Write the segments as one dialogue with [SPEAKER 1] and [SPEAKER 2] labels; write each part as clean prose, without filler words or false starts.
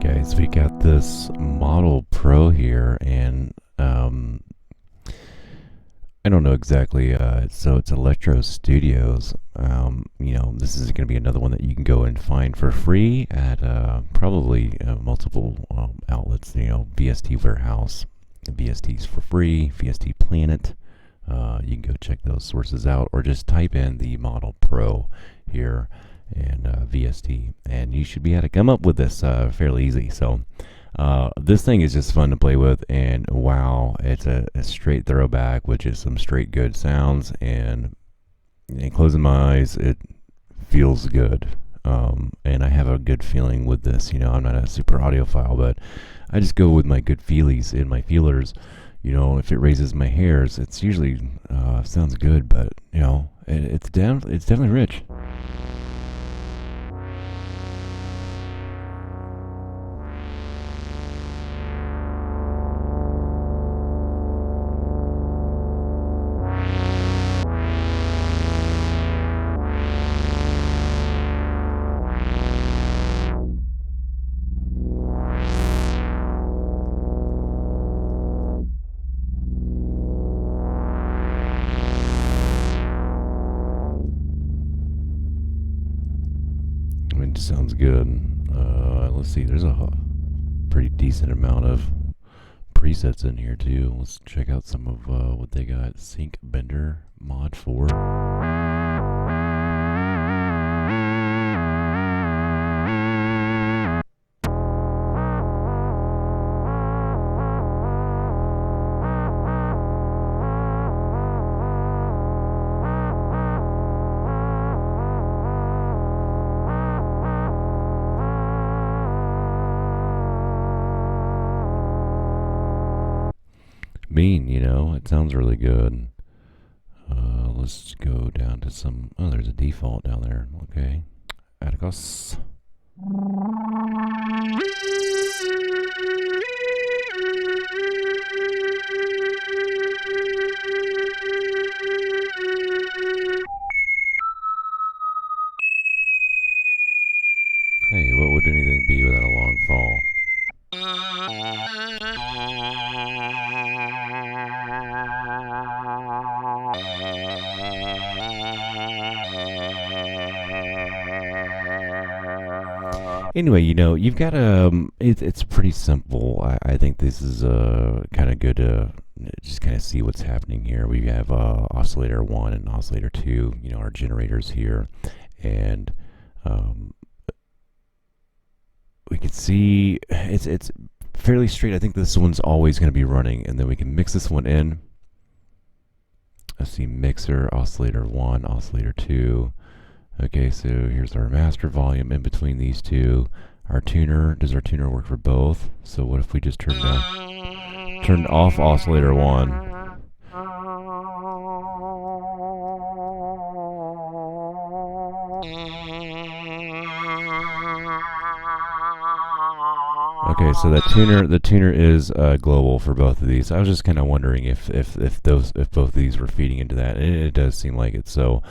[SPEAKER 1] guys, we got this Model Pro here, and I don't know exactly. So it's Electro Studios. This is going to be another one that you can go and find for free at probably multiple outlets. VST Warehouse, VST's for free, VST Planet. You can go check those sources out, or just type in the Model Pro here and VST, and you should be able to come up with this fairly easy. So this thing is just fun to play with, and wow, it's a straight throwback with just some straight good sounds, and closing my eyes, it feels good. And I have a good feeling with this. I'm not a super audiophile, but I just go with my good feelies and my feelers. If it raises my hairs, it's usually sounds good, but it's definitely rich. I mean, it sounds good. Let's see. There's a pretty decent amount of presets in here too. Let's check out some of what they got. Sync Bender Mod 4. It sounds really good. Let's go down to some. Oh, there's a default down there. Okay. Atticus. Hey, what would anything be without a long fall? Anyway, you've got it's pretty simple. I think this is kind of good to just kind of see what's happening here. We have oscillator 1 and oscillator 2, our generators here, and we can see it's fairly straight. I think this one's always going to be running, and then we can mix this one in. Let's see, mixer, oscillator 1, oscillator 2. Okay, so here's our master volume in between these two. Our tuner, does our tuner work for both? So what if we just turned off oscillator 1? Okay, so the tuner is global for both of these. I was just kind of wondering if both of these were feeding into that. It does seem like it. So,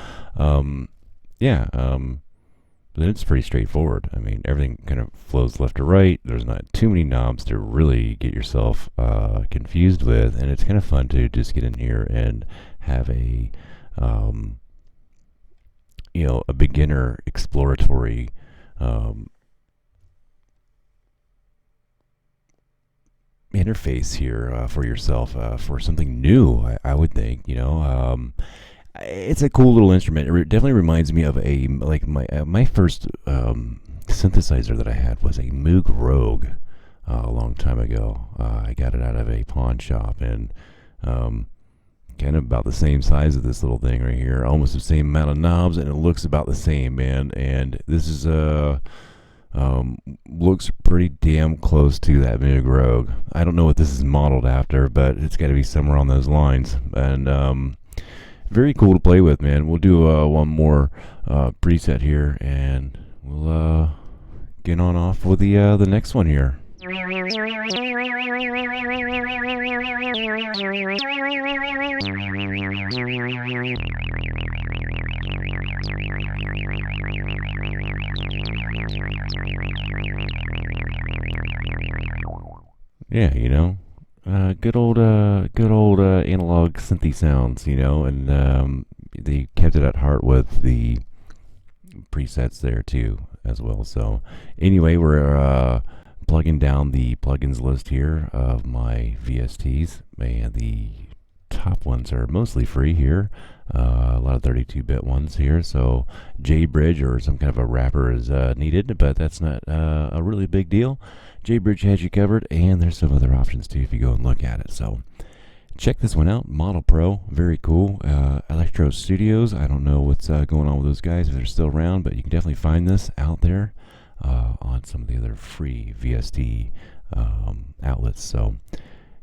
[SPEAKER 1] yeah, then it's pretty straightforward. I mean, everything kind of flows left to right. There's not too many knobs to really get yourself confused with, and it's kind of fun to just get in here and have a a beginner exploratory interface here for yourself for something new. I would think. It's a cool little instrument. It definitely reminds me of my first synthesizer that I had was a Moog Rogue a long time ago. I got it out of a pawn shop, and kind of about the same size of this little thing right here, almost the same amount of knobs, and it looks about the same, man. And this is looks pretty damn close to that Moog Rogue. I don't know what this is modeled after, but it's got to be somewhere on those lines. And very cool to play with, man. We'll do one more preset here, and we'll get on off with the next one here. Yeah, good old analog synthy sounds, and they kept it at heart with the presets there too, as well. So, anyway, we're plugging down the plugins list here of my VSTs, and the top ones are mostly free here. A lot of 32-bit ones here, so JBridge or some kind of a wrapper is needed, but that's not a really big deal. JBridge has you covered, and there's some other options too if you go and look at it. So check this one out, Model Pro, very cool. Electro Studios, I don't know what's going on with those guys, if they're still around, but you can definitely find this out there on some of the other free VST outlets. So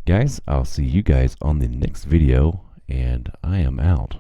[SPEAKER 1] guys, I'll see you guys on the next video, and I am out.